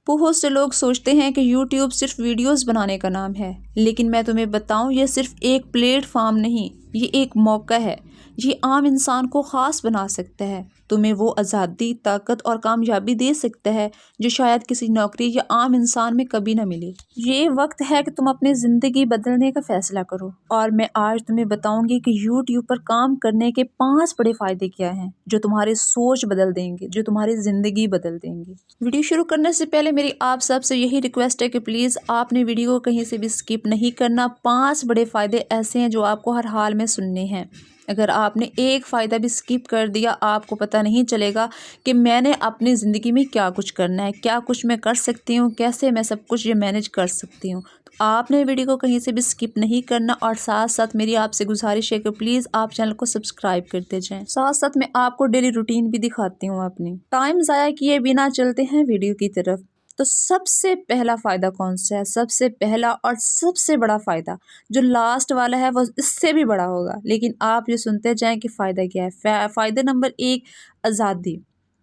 بہت سے لوگ سوچتے ہیں کہ یوٹیوب صرف ویڈیوز بنانے کا نام ہے، لیکن میں تمہیں بتاؤں یہ صرف ایک پلیٹ فارم نہیں، یہ ایک موقع ہے۔ یہ عام انسان کو خاص بنا سکتا ہے، تمہیں وہ آزادی، طاقت اور کامیابی دے سکتا ہے جو شاید کسی نوکری یا عام انسان میں کبھی نہ ملے۔ یہ وقت ہے کہ تم اپنی زندگی بدلنے کا فیصلہ کرو، اور میں آج تمہیں بتاؤں گی کہ یوٹیوب پر کام کرنے کے 5 بڑے فائدے کیا ہیں جو تمہاری سوچ بدل دیں گے، جو تمہاری زندگی بدل دیں گے۔ ویڈیو شروع کرنے سے پہلے میری آپ سب سے یہی ریکویسٹ ہے کہ پلیز آپ نے ویڈیو کو کہیں سے بھی سکپ نہیں کرنا۔ 5 بڑے فائدے ایسے ہیں جو آپ کو ہر حال میں سننے ہیں۔ اگر آپ نے ایک فائدہ بھی سکپ کر دیا، آپ کو پتہ نہیں چلے گا کہ میں نے اپنی زندگی میں کیا کچھ کرنا ہے، کیا کچھ میں کر سکتی ہوں، کیسے میں سب کچھ یہ مینیج کر سکتی ہوں۔ تو آپ نے ویڈیو کو کہیں سے بھی سکپ نہیں کرنا، اور ساتھ ساتھ میری آپ سے گزارش ہے کہ پلیز آپ چینل کو سبسکرائب کرتے جائیں۔ ساتھ ساتھ میں آپ کو ڈیلی روٹین بھی دکھاتی ہوں اپنی۔ ٹائم ضائع کیے بنا چلتے ہیں ویڈیو کی طرف۔ تو سب سے پہلا فائدہ کون سا ہے؟ سب سے پہلا اور سب سے بڑا فائدہ جو لاسٹ والا ہے وہ اس سے بھی بڑا ہوگا، لیکن آپ یہ سنتے جائیں کہ فائدہ کیا ہے۔ فائدہ نمبر 1، آزادی،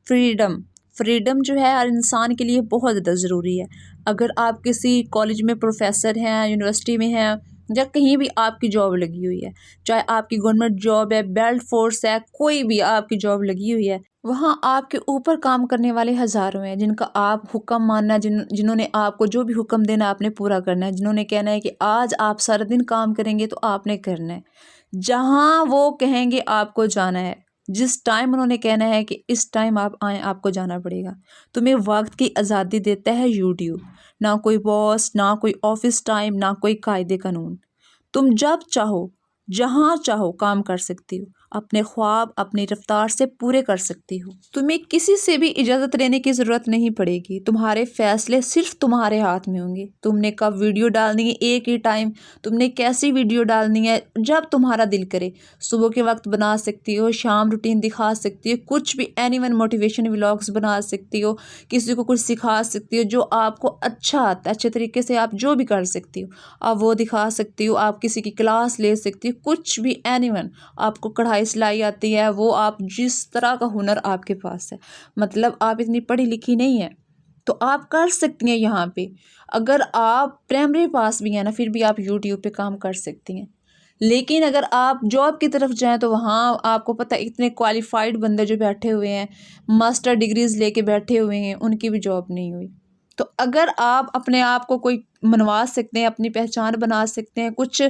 فریڈم۔ فریڈم جو ہے ہر انسان کے لیے بہت زیادہ ضروری ہے۔ اگر آپ کسی کالج میں پروفیسر ہیں، یونیورسٹی میں ہیں، یا کہیں بھی آپ کی جاب لگی ہوئی ہے، چاہے آپ کی گورنمنٹ جاب ہے، بیلٹ فورس ہے، کوئی بھی آپ کی جاب لگی ہوئی ہے، وہاں آپ کے اوپر کام کرنے والے ہزاروں ہیں جن کا آپ حکم ماننا، جنہوں نے آپ کو جو بھی حکم دینا آپ نے پورا کرنا ہے، جنہوں نے کہنا ہے کہ آج آپ سارا دن کام کریں گے تو آپ نے کرنا ہے، جہاں وہ کہیں گے آپ کو جانا ہے، جس ٹائم انہوں نے کہنا ہے کہ اس ٹائم آپ آئیں، آپ کو جانا پڑے گا۔ تمہیں وقت کی آزادی دیتا ہے یوٹیوب، نہ کوئی باس، نہ کوئی آفس ٹائم، نہ کوئی قاعدے قانون۔ تم جب چاہو، جہاں چاہو کام کر سکتی ہو، اپنے خواب اپنی رفتار سے پورے کر سکتی ہو۔ تمہیں کسی سے بھی اجازت لینے کی ضرورت نہیں پڑے گی، تمہارے فیصلے صرف تمہارے ہاتھ میں ہوں گے۔ تم نے کب ویڈیو ڈالنی ہے، ایک ہی ٹائم، تم نے کیسی ویڈیو ڈالنی ہے، جب تمہارا دل کرے۔ صبح کے وقت بنا سکتی ہو، شام روٹین دکھا سکتی ہو، کچھ بھی اینی ون موٹیویشن ولاگز بنا سکتی ہو، کسی کو کچھ سکھا سکتی ہو جو آپ کو اچھا آتا ہے، اچھے طریقے سے آپ جو بھی کر سکتی ہو آپ وہ دکھا سکتی ہو۔ آپ کسی کی کلاس لے سکتی ہو، کچھ بھی اینی ون۔ آپ کو کڑھائی سلائی آتی ہے، وہ آپ جس طرح کا ہنر آپ کے پاس ہے، مطلب آپ اتنی پڑھی لکھی نہیں ہیں تو آپ کر سکتی ہیں یہاں پہ۔ اگر آپ پرائمری پاس بھی ہیں نا، پھر بھی آپ یوٹیوب پہ کام کر سکتی ہیں۔ لیکن اگر آپ جاب کی طرف جائیں تو وہاں آپ کو پتہ اتنے کوالیفائڈ بندے جو بیٹھے ہوئے ہیں، ماسٹر ڈگریز لے کے بیٹھے ہوئے ہیں، ان کی بھی جاب نہیں ہوئی۔ تو اگر آپ اپنے آپ کو کوئی منوا سکتے ہیں، اپنی پہچان بنا سکتے ہیں، کچھ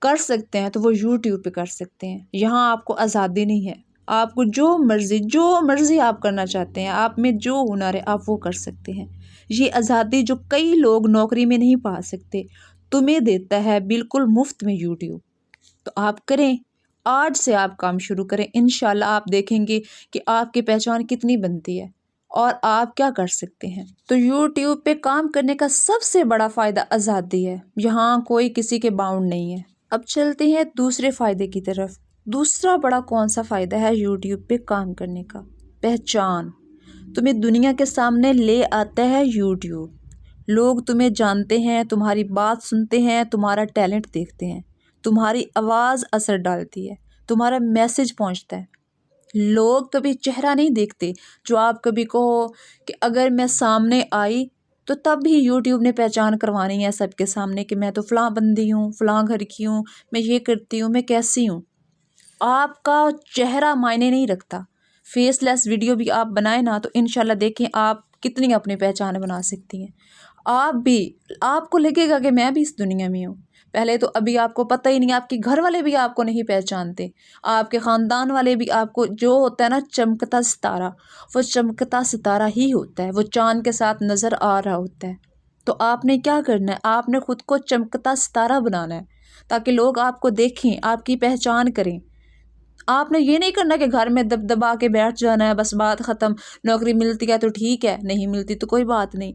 کر سکتے ہیں، تو وہ یوٹیوب پہ کر سکتے ہیں۔ یہاں آپ کو آزادی نہیں ہے، آپ کو جو مرضی آپ کرنا چاہتے ہیں، آپ میں جو ہنر ہے آپ وہ کر سکتے ہیں۔ یہ آزادی جو کئی لوگ نوکری میں نہیں پا سکتے، تمہیں دیتا ہے بالکل مفت میں یوٹیوب۔ تو آپ کریں، آج سے آپ کام شروع کریں، انشاءاللہ آپ دیکھیں گے کہ آپ کی پہچان کتنی بنتی ہے اور آپ کیا کر سکتے ہیں۔ تو یوٹیوب پہ کام کرنے کا سب سے بڑا فائدہ آزادی ہے، یہاں کوئی کسی کے باؤنڈ نہیں ہے۔ اب چلتے ہیں دوسرے فائدے کی طرف۔ دوسرا بڑا کون سا فائدہ ہے یوٹیوب پہ کام کرنے کا؟ پہچان۔ تمہیں دنیا کے سامنے لے آتا ہے یوٹیوب۔ لوگ تمہیں جانتے ہیں، تمہاری بات سنتے ہیں، تمہارا ٹیلنٹ دیکھتے ہیں، تمہاری آواز اثر ڈالتی ہے، تمہارا میسج پہنچتا ہے۔ لوگ کبھی چہرہ نہیں دیکھتے، جو آپ کبھی کہو کہ اگر میں سامنے آئی تو تب بھی یوٹیوب نے پہچان کروانی ہے سب کے سامنے کہ میں تو فلاں بندی ہوں، فلاں گھر کی ہوں، میں یہ کرتی ہوں، میں کیسی ہوں۔ آپ کا چہرہ معنی نہیں رکھتا۔ فیس لیس ویڈیو بھی آپ بنائیں نا تو انشاءاللہ دیکھیں آپ کتنی اپنی پہچان بنا سکتی ہیں۔ آپ کو لگے گا کہ میں بھی اس دنیا میں ہوں۔ پہلے تو ابھی آپ کو پتہ ہی نہیں، آپ کے گھر والے بھی آپ کو نہیں پہچانتے، آپ کے خاندان والے بھی آپ کو، جو ہوتا ہے نا چمکتا ستارہ، وہ چمکتا ستارہ ہی ہوتا ہے، وہ چاند کے ساتھ نظر آ رہا ہوتا ہے۔ تو آپ نے کیا کرنا ہے؟ آپ نے خود کو چمکتا ستارہ بنانا ہے تاکہ لوگ آپ کو دیکھیں، آپ کی پہچان کریں۔ آپ نے یہ نہیں کرنا کہ گھر میں دبا کے بیٹھ جانا ہے، بس بات ختم، نوکری ملتی ہے تو ٹھیک ہے، نہیں ملتی تو کوئی بات نہیں۔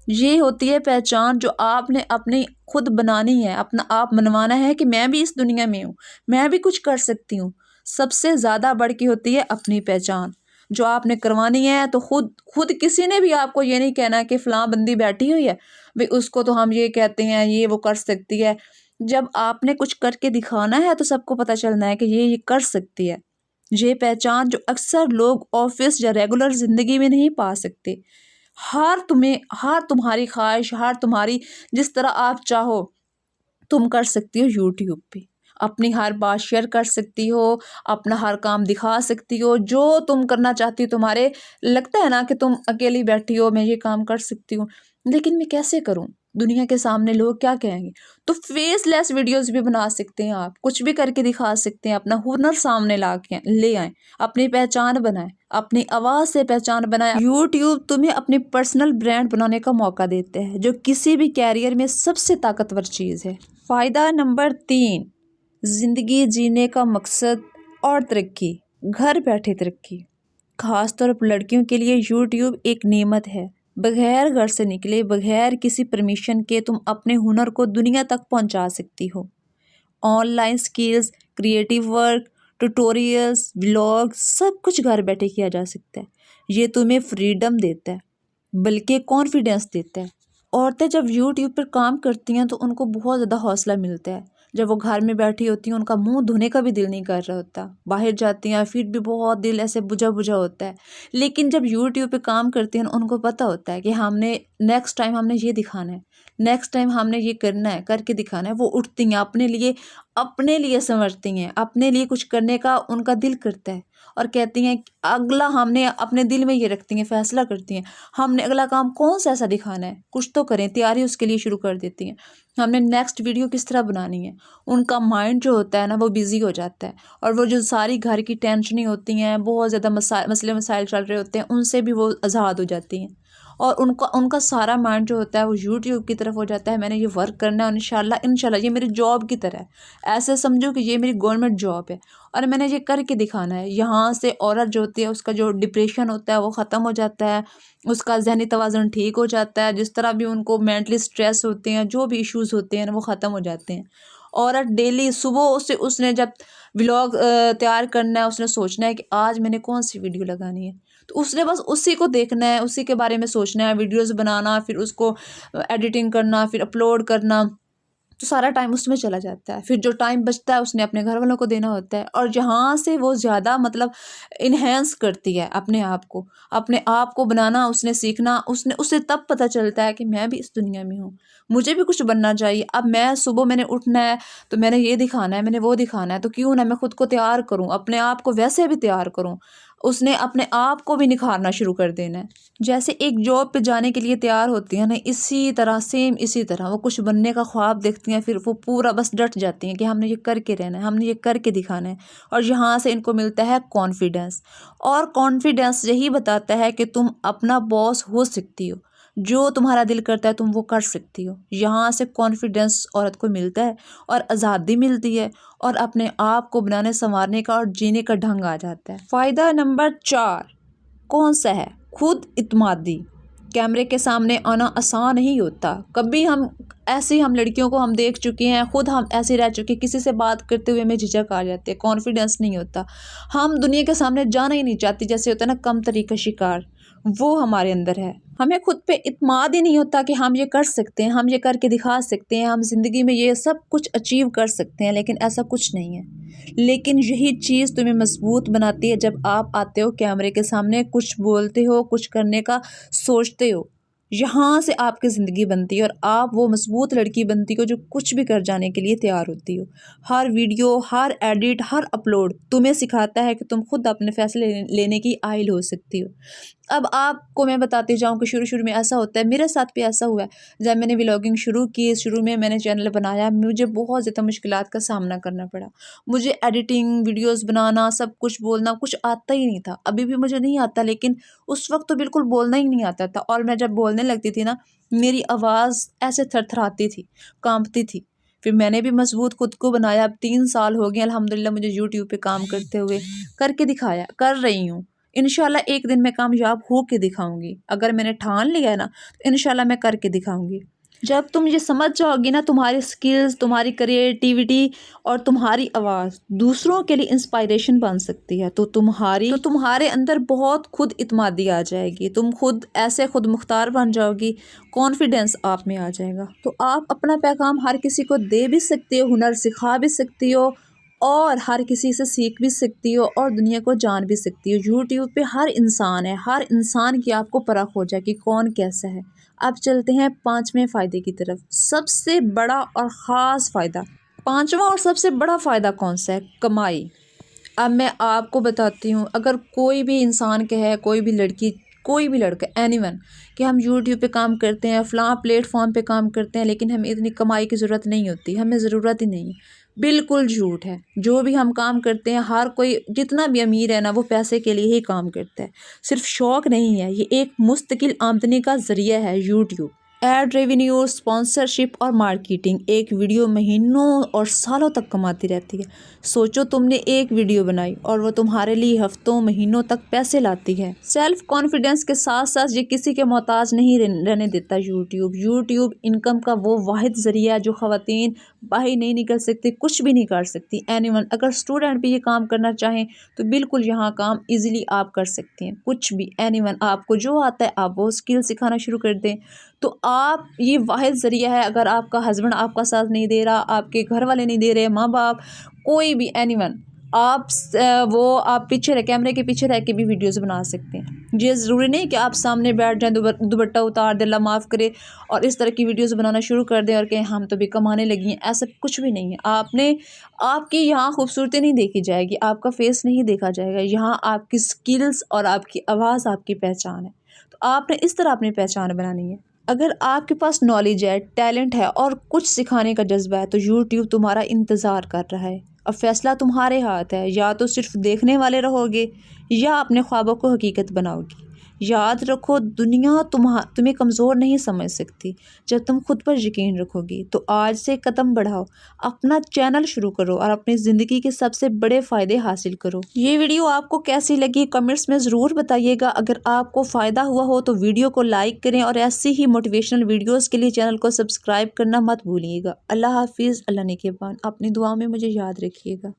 یہ ہوتی ہے پہچان جو آپ نے اپنی خود بنانی ہے، اپنا آپ منوانا ہے کہ میں بھی اس دنیا میں ہوں، میں بھی کچھ کر سکتی ہوں۔ سب سے زیادہ بڑھ کے ہوتی ہے اپنی پہچان جو آپ نے کروانی ہے۔ تو خود کسی نے بھی آپ کو یہ نہیں کہنا کہ فلاں بندی بیٹھی ہوئی ہے بھئی اس کو تو ہم یہ کہتے ہیں، یہ وہ کر سکتی ہے۔ جب آپ نے کچھ کر کے دکھانا ہے تو سب کو پتہ چلنا ہے کہ یہ کر سکتی ہے۔ یہ پہچان جو اکثر لوگ آفس یا ریگولر زندگی میں نہیں پا سکتے، ہر تمہاری خواہش، ہر تمہاری جس طرح آپ چاہو تم کر سکتی ہو یوٹیوب پہ، اپنی ہر بات شیئر کر سکتی ہو، اپنا ہر کام دکھا سکتی ہو، جو تم کرنا چاہتی ہو. تمہارے لگتا ہے نا کہ تم اکیلی بیٹھی ہو، میں یہ کام کر سکتی ہوں، لیکن میں کیسے کروں، دنیا کے سامنے لوگ کیا کہیں گے؟ تو فیس لیس ویڈیوز بھی بنا سکتے ہیں آپ، کچھ بھی کر کے دکھا سکتے ہیں، اپنا ہنر سامنے لے آئیں، اپنی پہچان بنائیں، اپنی آواز سے پہچان بنائیں. یوٹیوب تمہیں اپنی پرسنل برانڈ بنانے کا موقع دیتے ہیں، جو کسی بھی کیریئر میں سب سے طاقتور چیز ہے. فائدہ نمبر 3، زندگی جینے کا مقصد اور ترقی، گھر بیٹھے ترقی. خاص طور پر لڑکیوں کے لیے یوٹیوب ایک نعمت ہے. بغیر گھر سے نکلے، بغیر کسی پرمیشن کے تم اپنے ہنر کو دنیا تک پہنچا سکتی ہو. Online skills, creative work, tutorials, vlog, سب کچھ گھر بیٹھے کیا جا سکتا ہے. یہ تمہیں فریڈم دیتا ہے، بلکہ کانفیڈینس دیتا ہے. عورتیں جب یوٹیوب پر کام کرتی ہیں تو ان کو بہت زیادہ حوصلہ ملتا ہے. جب وہ گھر میں بیٹھی ہوتی ہیں ان کا منہ دھونے کا بھی دل نہیں کر رہا ہوتا، باہر جاتی ہیں پھر بھی بہت دل ایسے بجھا بجھا ہوتا ہے. لیکن جب یوٹیوب پہ کام کرتی ہیں ان کو پتہ ہوتا ہے کہ ہم نے نیکسٹ ٹائم ہم نے یہ دکھانا ہے، نیکسٹ ٹائم ہم نے یہ کرنا ہے، کر کے دکھانا ہے. وہ اٹھتی ہیں، اپنے لیے سمجھتی ہیں، اپنے لیے کچھ کرنے کا ان کا دل کرتا ہے، اور کہتی ہیں اگلا ہم نے اپنے دل میں یہ رکھتی ہیں، فیصلہ کرتی ہیں ہم نے اگلا کام کون سا ایسا دکھانا ہے، کچھ تو کریں، تیاری اس کے لیے شروع کر دیتی ہیں. ہم نے نیکسٹ ویڈیو کس طرح بنانی ہے. ان کا مائنڈ جو ہوتا ہے نا وہ بزی ہو جاتا ہے، اور وہ جو ساری گھر کی ٹینشنیں ہوتی ہیں، بہت زیادہ مسئلے مسائل چل رہے ہوتے ہیں، ان سے بھی وہ آزاد ہو جاتی ہیں، اور ان کا سارا مائنڈ جو ہوتا ہے وہ یوٹیوب کی طرف ہو جاتا ہے. میں نے یہ ورک کرنا ہے، اور انشاءاللہ یہ میری جاب کی طرح ہے، ایسے سمجھو کہ یہ میری گورنمنٹ جاب ہے اور میں نے یہ کر کے دکھانا ہے. یہاں سے عورت جو ہوتی ہے اس کا جو ڈپریشن ہوتا ہے وہ ختم ہو جاتا ہے، اس کا ذہنی توازن ٹھیک ہو جاتا ہے، جس طرح بھی ان کو مینٹلی سٹریس ہوتے ہیں، جو بھی ایشوز ہوتے ہیں وہ ختم ہو جاتے ہیں. عورت ڈیلی صبح سے اس نے جب ولاگ تیار کرنا ہے، اس نے سوچنا ہے کہ آج میں نے کون سی ویڈیو لگانی ہے، تو اس نے بس اسی کو دیکھنا ہے، اسی کے بارے میں سوچنا ہے، ویڈیوز بنانا، پھر اس کو ایڈیٹنگ کرنا، پھر اپلوڈ کرنا، تو سارا ٹائم اس میں چلا جاتا ہے. پھر جو ٹائم بچتا ہے اس نے اپنے گھر والوں کو دینا ہوتا ہے، اور جہاں سے وہ زیادہ انہینس کرتی ہے اپنے آپ کو بنانا، اس نے سیکھنا، اسے تب پتہ چلتا ہے کہ میں بھی اس دنیا میں ہوں، مجھے بھی کچھ بننا چاہیے. اب میں نے اٹھنا ہے تو میں نے یہ دکھانا ہے، میں نے وہ دکھانا ہے، تو کیوں نہ میں خود کو تیار کروں، اپنے آپ کو ویسے بھی تیار کروں. اس نے اپنے آپ کو بھی نکھارنا شروع کر دینا ہے. جیسے ایک جاب پہ جانے کے لیے تیار ہوتی ہیں نا، اسی طرح وہ کچھ بننے کا خواب دیکھتی ہیں، پھر وہ پورا بس ڈٹ جاتی ہیں کہ ہم نے یہ کر کے رہنا ہے، ہم نے یہ کر کے دکھانا ہے. اور یہاں سے ان کو ملتا ہے کانفیڈینس، اور کانفیڈینس یہی بتاتا ہے کہ تم اپنا باس ہو سکتی ہو، جو تمہارا دل کرتا ہے تم وہ کر سکتی ہو. یہاں سے کانفیڈینس عورت کو ملتا ہے، اور آزادی ملتی ہے، اور اپنے آپ کو بنانے سنوارنے کا اور جینے کا ڈھنگ آ جاتا ہے. فائدہ نمبر 4 کون سا ہے؟ خود اعتمادی. کیمرے کے سامنے آنا آسان نہیں ہوتا. کبھی ہم لڑکیوں کو ہم دیکھ چکے ہیں، خود ہم ایسے رہ چکے، کسی سے بات کرتے ہوئے ہمیں جھجک آ جاتی ہے، کانفیڈینس نہیں ہوتا، ہم دنیا کے سامنے جانا ہی نہیں چاہتی. جیسے ہوتا ہے نا کم تری کا شکار، وہ ہمارے اندر ہے. ہمیں خود پہ اعتماد ہی نہیں ہوتا کہ ہم یہ کر سکتے ہیں، ہم یہ کر کے دکھا سکتے ہیں، ہم زندگی میں یہ سب کچھ اچیو کر سکتے ہیں، لیکن ایسا کچھ نہیں ہے. لیکن یہی چیز تمہیں مضبوط بناتی ہے. جب آپ آتے ہو کیمرے کے سامنے، کچھ بولتے ہو، کچھ کرنے کا سوچتے ہو، یہاں سے آپ کی زندگی بنتی ہے، اور آپ وہ مضبوط لڑکی بنتی ہو جو کچھ بھی کر جانے کے لیے تیار ہوتی ہو. ہر ویڈیو، ہر ایڈٹ، ہر اپلوڈ تمہیں سکھاتا ہے کہ تم خود اپنے فیصلے لینے کی اہل ہو سکتی ہو. اب آپ کو میں بتاتی جاؤں کہ شروع میں ایسا ہوتا ہے، میرے ساتھ بھی ایسا ہوا ہے. جب میں نے ولاگنگ شروع کی، شروع میں نے چینل بنایا، مجھے بہت زیادہ مشکلات کا سامنا کرنا پڑا. مجھے ایڈیٹنگ، ویڈیوز بنانا، سب کچھ بولنا کچھ آتا ہی نہیں تھا. ابھی بھی مجھے نہیں آتا، لیکن اس وقت تو بالکل بولنا ہی نہیں آتا تھا. اور میں جب بولنے لگتی تھی نا، میری آواز ایسے تھرتھراتی تھی، کانپتی تھی. پھر میں نے بھی مضبوط خود کو بنایا. اب 3 سال ہو گئے الحمدللہ مجھے یوٹیوب پہ کام کرتے ہوئے، کر کے دکھایا، کر رہی ہوں. انشاءاللہ ایک دن میں کامیاب ہو کے دکھاؤں گی. اگر میں نے ٹھان لیا ہے نا تو انشاءاللہ میں کر کے دکھاؤں گی. جب تم یہ سمجھ جاؤ گی نا، تمہاری سکلز، تمہاری کریٹیوٹی اور تمہاری آواز دوسروں کے لیے انسپائریشن بن سکتی ہے، تو تمہارے اندر بہت خود اعتمادی آ جائے گی. تم خود مختار بن جاؤ گی، کانفیڈینس آپ میں آ جائے گا. تو آپ اپنا پیغام ہر کسی کو دے بھی سکتے ہو، ہنر سکھا بھی سکتی ہو، اور ہر کسی سے سیکھ بھی سکتی ہو اور دنیا کو جان بھی سکتی ہو۔ یوٹیوب پہ ہر انسان ہے، ہر انسان کی آپ کو پرکھ ہو جائے کہ کون کیسا ہے۔ اب چلتے ہیں 5ویں فائدے کی طرف، سب سے بڑا اور خاص فائدہ۔ 5واں اور سب سے بڑا فائدہ کون سا ہے؟ کمائی۔ اب میں آپ کو بتاتی ہوں، اگر کوئی بھی انسان کہے، کوئی بھی لڑکی، کوئی بھی لڑکا، اینی ون، کہ ہم یوٹیوب پہ کام کرتے ہیں، فلاں پلیٹ فارم پہ کام کرتے ہیں لیکن ہمیں اتنی کمائی کی ضرورت نہیں ہوتی، ہمیں ضرورت ہی نہیں ہے، بالکل جھوٹ ہے۔ جو بھی ہم کام کرتے ہیں، ہر کوئی جتنا بھی امیر ہے نا، وہ پیسے کے لیے ہی کام کرتا ہے، صرف شوق نہیں ہے، یہ ایک مستقل آمدنی کا ذریعہ ہے یوٹیوب۔ ایڈ ریونیو، اسپانسرشپ اور مارکیٹنگ، ایک ویڈیو مہینوں اور سالوں تک کماتی رہتی ہے۔ سوچو تم نے ایک ویڈیو بنائی اور وہ تمہارے لیے ہفتوں مہینوں تک پیسے لاتی ہے۔ سیلف کانفیڈنس کے ساتھ ساتھ یہ کسی کے محتاج نہیں رہنے دیتا یوٹیوب۔ یوٹیوب انکم کا وہ واحد ذریعہ ہے جو خواتین باہر نہیں نکل سکتی، کچھ بھی نہیں کر سکتی۔ اینی ون، اگر اسٹوڈنٹ بھی یہ کام کرنا چاہیں تو بالکل یہاں کام ایزیلی آپ کر سکتے ہیں، کچھ بھی۔ اینی ون، آپ کو جو آتا ہے آپ وہ اسکل سکھانا شروع کر دیں تو آپ، یہ واحد ذریعہ ہے۔ اگر آپ کا ہسبینڈ آپ کا ساتھ نہیں دے رہا، آپ کے گھر والے نہیں دے رہے، ماں باپ، کوئی بھی، اینی ون، آپ پیچھے کیمرے کے پیچھے رہ کے بھی ویڈیوز بنا سکتے ہیں۔ یہ ضروری نہیں کہ آپ سامنے بیٹھ جائیں، دوپٹہ اتار دیں، اللہ معاف کرے، اور اس طرح کی ویڈیوز بنانا شروع کر دیں اور کہ ہم تو بھی کمانے لگی ہیں۔ ایسا کچھ بھی نہیں ہے۔ آپ کی یہاں خوبصورتی نہیں دیکھی جائے گی، آپ کا فیس نہیں دیکھا جائے گا، یہاں آپ کی سکلز اور آپ کی آواز آپ کی پہچان ہے۔ تو آپ نے اس طرح اپنی پہچان بنانی ہے۔ اگر آپ کے پاس نالج ہے، ٹیلنٹ ہے اور کچھ سکھانے کا جذبہ ہے تو یوٹیوب تمہارا انتظار کر رہا ہے۔ اب فیصلہ تمہارے ہاتھ ہے، یا تو صرف دیکھنے والے رہو گے یا اپنے خوابوں کو حقیقت بناؤ گی۔ یاد رکھو، دنیا تمہیں کمزور نہیں سمجھ سکتی جب تم خود پر یقین رکھو گی۔ تو آج سے قدم بڑھاؤ، اپنا چینل شروع کرو اور اپنی زندگی کے سب سے بڑے فائدے حاصل کرو۔ یہ ویڈیو آپ کو کیسی لگی کمنٹس میں ضرور بتائیے گا۔ اگر آپ کو فائدہ ہوا ہو تو ویڈیو کو لائک کریں اور ایسی ہی موٹیویشنل ویڈیوز کے لیے چینل کو سبسکرائب کرنا مت بھولیے گا۔ اللہ حافظ، اللہ نگہبان، اپنی دعاؤں میں مجھے یاد رکھیے گا۔